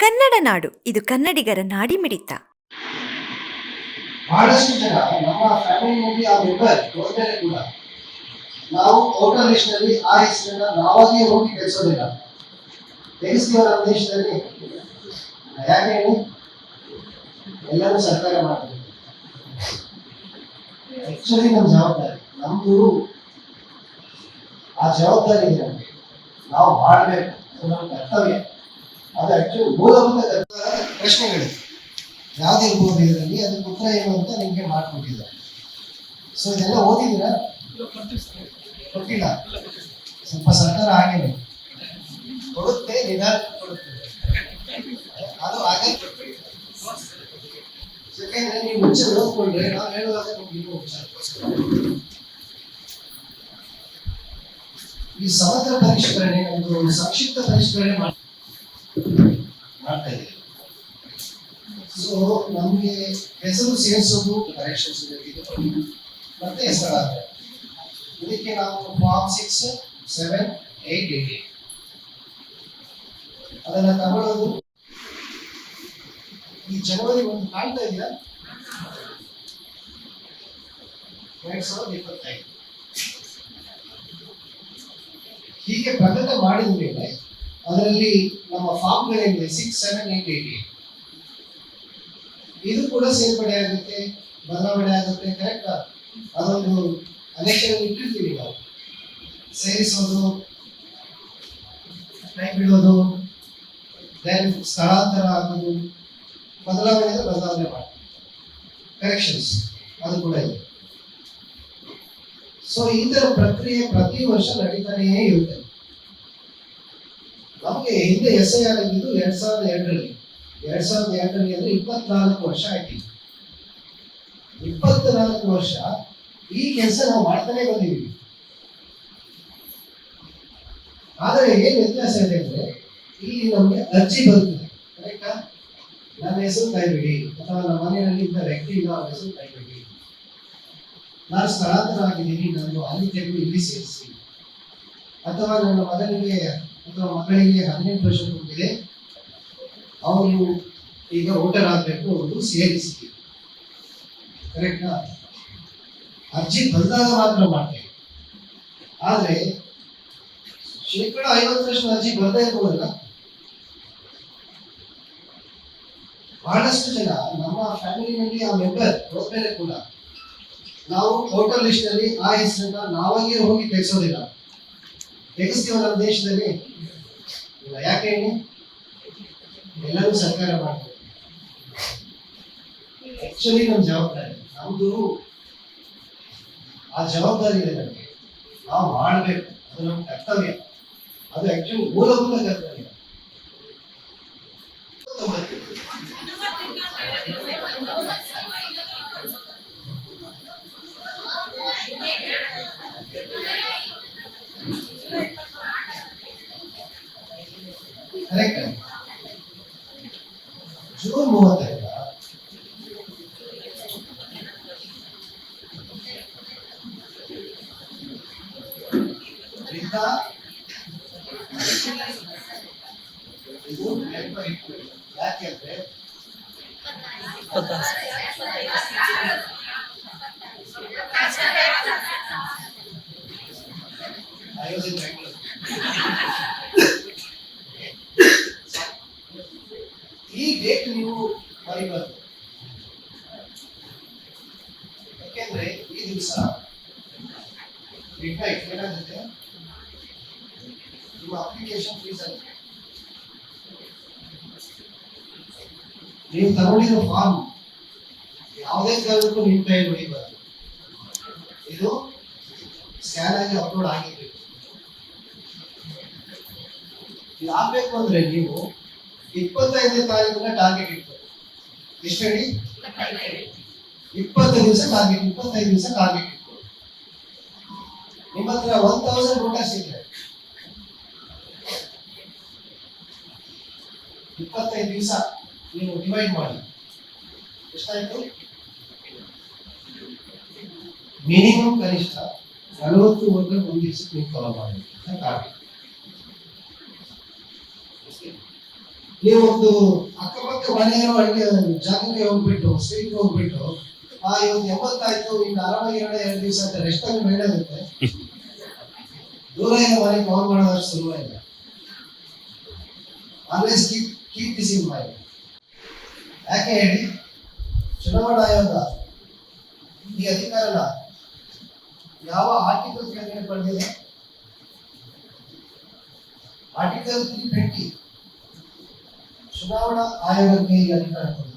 ಕನ್ನಡ ನಾಡು ಇದು ಕನ್ನಡಿಗರ ನಾಡಿಮಿಡಿತ. ಬಹಳಷ್ಟು ಜನ ನಮ್ಮ ಫ್ಯಾಮಿಲಿಯಲ್ಲಿ ಆ ಮೆಂಬರ್ ಹೋದರೆ ಕೂಡ ನಾವು ವೋಟರ್ ಲಿಸ್ಟ್ ನಲ್ಲಿ ಆ ಹೆಸರನ್ನ ನಾವಾಗೇ ಹೋಗಿ ಬೆಳೆಸೋದಿಲ್ಲ, ತೆಗೆಸ್ತೀವ ನಮ್ಮ ದೇಶದಲ್ಲಿ. ಯಾಕೆ ಹೇಳಿ? ಎಲ್ಲರೂ ಸರ್ಕಾರ ಮಾಡ್ತಾರೆ. ಆಕ್ಚುಲಿ ನಮ್ಮ ಜವಾಬ್ದಾರಿ, ನಮ್ದು ಆ ಜವಾಬ್ದಾರಿ ಇದೆ ನಮಗೆ. ನಾವು ಮಾಡಬೇಕು, ಅದು ನಮ್ಮ ಕರ್ತವ್ಯ. ಅದು ಆಕ್ಚುಲಿ ಮೂಲಭೂತ ಪ್ರಶ್ನೆಗಳು ಯಾವ್ದಿರ್ಬೋದು ಇದರಲ್ಲಿ, ಅದಕ್ಕೆ ಉತ್ತರ ಏನು ಅಂತ ನಿಮಗೆ ಮಾಡ್ಕೊಟ್ಟಿದ್ದಾರೆ. ಸೊ ಇದೆಲ್ಲ ಓದಿದ್ದೀರಾ? ಕೊಟ್ಟಿಲ್ಲ. ಸ್ವಲ್ಪ ಸರ್ಕಾರ ಹಾಗೇನೆ ಕೊಡುತ್ತೆ, ನಿಧಾನ ಕೊಡುತ್ತೆ. ಅದು ಹಾಗೆ ಯಾಕೆಂದ್ರೆ ನೀವು ಮುಂಚೆ ಓದ್ಕೊಂಡ್ರೆ ನಾವು ಹೇಳುವಾಗ ನಿಮ್ಗೆ ಈ ಸಮಗ್ರ ಪರಿಷ್ಕರಣೆ ಒಂದು ಸಂಕ್ಷಿಪ್ತ ಪರಿಷ್ಕರಣೆ ಮಾಡ್ತಾ ಇದ್ದೀವಿ. ಸೊ ನಮ್ಗೆ ಹೆಸರು ಸೇರಿಸೋದು ಕರೆಕ್ಷನ್ಸ್ ಮತ್ತೆ ಹೆಸರಾದ್ರೆ ಇದಕ್ಕೆ ನಾವು ಫಾರ್ಮ್ 6, 7, 8, 18 ಅದನ್ನ ತಗೊಳ್ಳೋದು. ಈ ಜನವರಿ 1 ಕಾಣ್ತಾ ಇದೆಯಾ? 2025 ಹೀಗೆ ಪ್ರಕಟ ಮಾಡಿದ ಮೇಲೆ ಅದರಲ್ಲಿ ನಮ್ಮ ಫಾರ್ಮ್ಗಳೇನಿದೆ 6, 7, 8, 18 ಇದು ಕೂಡ ಸೇರ್ಪಡೆ ಆಗುತ್ತೆ, ಬದಲಾವಣೆ ಆಗುತ್ತೆ. ಕರೆಕ್ಟಾ? ಅದೊಂದು ಅಲೆಕ್ಷನ್ ಇಟ್ಟಿರ್ತೀವಿ ನಾವು. ಸೇರಿಸೋದು, ಕೈ ಬಿಡೋದು, ದೆನ್ ಸ್ಥಳಾಂತರ ಆಗೋದು, ಬದಲಾವಣೆ ಮಾಡಿ ಕರೆಕ್ಷನ್ಸ್ ಅದು ಕೂಡ ಇದೆ. ಸೊ ಈ ತರ ಪ್ರಕ್ರಿಯೆ ಪ್ರತಿ ವರ್ಷ ನಡೀತಾನೇ ಇರುತ್ತೆ. ನಮಗೆ ಹಿಂದೆ SIR ಆಗಿದ್ದು 2002ರಲ್ಲಿ. 2002ರಲ್ಲಿ ಅಂದ್ರೆ 24 ವರ್ಷ ಆಯ್ತು. 24 ವರ್ಷ ಈ ಕೆಲಸ ನಾವು ಮಾಡ್ತಾನೆ ಬಂದಿದ್ದೀವಿ. ಆದರೆ ಏನ್ ವ್ಯತ್ಯಾಸ ಇದೆ ಅಂದ್ರೆ ಇಲ್ಲಿ ನಮಗೆ ಅರ್ಜಿ ಬರುತ್ತದೆ. ಕರೆಕ್ಟಾ? ನನ್ನ ಹೆಸರು ಕೈಬಿಡಿ, ಅಥವಾ ನಮ್ಮ ಮನೆಯಲ್ಲಿ ಇದ್ದ ವ್ಯಕ್ತಿ ಇಲ್ಲ ಅವರ ಹೆಸರು ಕೈಬಿಡಿ, ನಾನು ಸ್ಥಳಾಂತರ ಆಗಿದ್ದೀನಿ, ನಾನು ಅಲ್ಲಿ ತೆಗೆದು ಇಲ್ಲಿ ಸೇರಿಸಿ, ಅಥವಾ ನನ್ನ ಮಗನಿಗೆ ಅಥವಾ ಮಗಳಿಗೆ 18 ವರ್ಷ ತುಂಬಿದೆ, ಅವರು ಈಗ ವೋಟರ್ ಆಗಬೇಕು, ಅವರು ಸೇರಿಸಿ. ಕರೆಕ್ಟಾ? ಅರ್ಜಿ ಬಂದಾಗ ಮಾತ್ರ ಮಾಡ್ತೇವೆ. ಆದ್ರೆ 50% ಅರ್ಜಿ ಬರ್ತಾ ಇರ್ಬೋದಲ್ಲ. ಬಹಳಷ್ಟು ಜನ ನಮ್ಮ ಫ್ಯಾಮಿಲಿನಲ್ಲಿ ಆ ಮೆಂಬರ್ ಹೋದ್ಮೇಲೆ ಕೂಡ ನಾವು ವೋಟರ್ ಲಿಸ್ಟ್ ನಲ್ಲಿ ಆ ಹೆಸರನ್ನ ನಾವಾಗೇ ಹೋಗಿ ತೆಗೆಸೋದಿಲ್ಲ, ತೆಗೆಸ್ತೀವ ನಮ್ಮ ದೇಶದಲ್ಲಿ. ಯಾಕೆ ಹೇಳಿ? ಎಲ್ಲರೂ ಸರ್ಕಾರ ಮಾಡ್ತಾರೆ. ಆಕ್ಚುಲಿ ನಮ್ಮ ಜವಾಬ್ದಾರಿ, ನಮ್ದು ಆ ಜವಾಬ್ದಾರಿ ಇದೆ ನಮಗೆ. ನಾವು ಮಾಡಬೇಕು, ಅದು ನಮ್ಮ ಕರ್ತವ್ಯ. ಅದು ಆಕ್ಚುಲಿ ಮೂಲಭೂತ ಕರ್ತವ್ಯ. ಕರೆಕ್ಟ್. ಜೂನ್ 30 ಯಾಕೆಂದ್ರೆ ಈ ಡೇಟ್ ನೀವು ಬರೀಬಾರ್ದು. ಯಾಕೆಂದ್ರೆ ಈ ದಿವಸ ಏನಾಗುತ್ತೆ, ನಿಮ್ಮ ಅಪ್ಲಿಕೇಶನ್ ಫೀಸ್ ಆಗುತ್ತೆ. ನೀವು ತಗೊಂಡಿರೋ ಫಾರ್ಮ್ ಯಾವುದೇ ಕಾರಣಕ್ಕೂ ನಿಮ್ಮ ಕೈಯಲ್ಲಿ ಹೊಡಿಬಾರ್ದು. ಇದು ಸ್ಕ್ಯಾನ್ ಆಗಿ ಅಪ್ಲೋಡ್ ಆಗಿರ್ಬೇಕು. ಇದು ಆಗ್ಬೇಕು ಅಂದ್ರೆ ನೀವು 25ನೇ ತಾರೀಕಿನ ಟಾರ್ಗೆಟ್ ಇಟ್ಕೊಳ್ಳಿ. ಎಷ್ಟು ಹೇಳಿ? 20 ದಿವಸ ಟಾರ್ಗೆಟ್, 25 ದಿವಸ ಟಾರ್ಗೆಟ್ ಇಟ್ಕೊಳ್ಳಿ. ನಿಮ್ಮ ಹತ್ರ 1000 ವೋಟರ್ಸ್ ಇದ್ರೆ 25 ದಿವಸ ನೀವು ಡಿವೈಡ್ ಮಾಡಿ ಎಷ್ಟಾಯ್ತು? ಮಿನಿಮಮ್ ಕನಿಷ್ಠ 40 ವೋಟರ್ ಒಂದು ದಿವಸಕ್ಕೆ ನೀವು ಫಾಲೋ ಮಾಡಬೇಕು. ನೀವು ಒಂದು ಅಕ್ಕಪಕ್ಕ ಮನೆಯೋ ಅಡುಗೆ ಜಾಗಕ್ಕೆ ಹೋಗ್ಬಿಟ್ಟು ಸ್ಟ್ರೀಟ್ಗೆ ಹೋಗ್ಬಿಟ್ಟು ಇವತ್ತು 80 ಆಯ್ತು ಇನ್ನು ಆರಾಮಾಗಿ 2 ದಿವಸ ಅಂತ ರೆಸ್ಟ್ ಆಗಿ ಬೇಡಾಗುತ್ತೆ. ದೂರ ಇರೋ ಮನೆ ಕವರ್ ಮಾಡೋದಷ್ಟು ಸುಲಭ ಇಲ್ಲ. Always keep this in mind. ಯಾಕೆ ಹೇಳಿ, ಚುನಾವಣಾ ಆಯೋಗ ಈ ಅಧಿಕಾರನ ಯಾವ ಆರ್ಟಿಕಲ್ ಕೆಳಗಡೆ ಪಡೆದಿದೆ? ಆರ್ಟಿಕಲ್ 320 ಚುನಾವಣಾ ಆಯೋಗಕ್ಕೆ ಈ ಅಧಿಕಾರ ಕೊಡುತ್ತದೆ.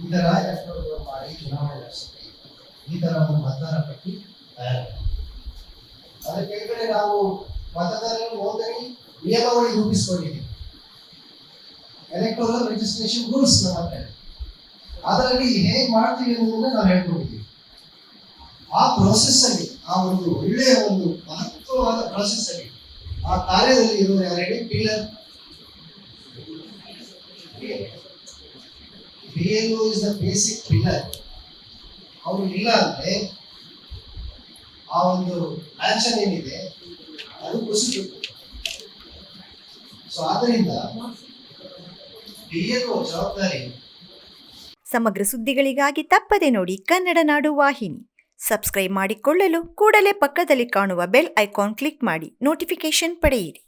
ಈ ತರ ಎಫ್ಗಳು ಮಾಡಿ ಚುನಾವಣೆ ನಡೆಸುತ್ತೆ. ಈ ತರ ಒಂದು ಮತದಾರ ಪಟ್ಟಿ ತಯಾರು. ಅದರ ಕೆಳಗಡೆ ನಾವು ಮತದಾರರ ನೋಂದಣಿ ನಿಯಮಾವಳಿ ರೂಪಿಸಿಕೊಂಡಿದ್ದೀವಿ. ಎಲೆಕ್ಟೋರಲ್ ರಿಜಿಸ್ಟ್ರೇಷನ್ ರೂಲ್ಸ್ ನಮ್ಮ ಹತ್ರ ಇದೆ. ಅದರಲ್ಲಿ ಹೇಗೆ ಮಾಡ್ತೀವಿ ಅನ್ನೋದನ್ನ ನಾವು ಹೇಳ್ಕೊಂಡಿದ್ದೀವಿ. ಆ ಪ್ರೋಸೆಸ್ ಅಲ್ಲಿ, ಆ ಒಂದು ಒಳ್ಳೆಯ ಒಂದು ಮಹತ್ವವಾದ ಪ್ರೋಸೆಸ್ ಅಲ್ಲಿ, ಆ ಕಾರ್ಯದಲ್ಲಿ ಇರುವ ಯಾರಿಗೆ pillar BLO is the basic pillar. ಅವರು ಇಲ್ಲ ಅಂದ್ರೆ ಆ ಒಂದು ಆಕ್ಷನ್ ಏನಿದೆ ಅದು ಕುಸಿತು. ಸೊ ಆದ್ದರಿಂದ BLO ಜವಾಬ್ದಾರಿ. ಸಮಗ್ರ ಸುದ್ದಿಗಳಿಗಾಗಿ ತಪ್ಪದೆ ನೋಡಿ ಕನ್ನಡ ನಾಡು ವಾಹಿನಿ. ಸಬ್ಸ್ಕ್ರೈಬ್ ಮಾಡಿಕೊಳ್ಳಲು ಕೂಡಲೇ ಪಕ್ಕದಲ್ಲಿ ಕಾಣುವ ಬೆಲ್ ಐಕಾನ್ ಕ್ಲಿಕ್ ಮಾಡಿ ನೋಟಿಫಿಕೇಶನ್ ಪಡೆಯಿರಿ.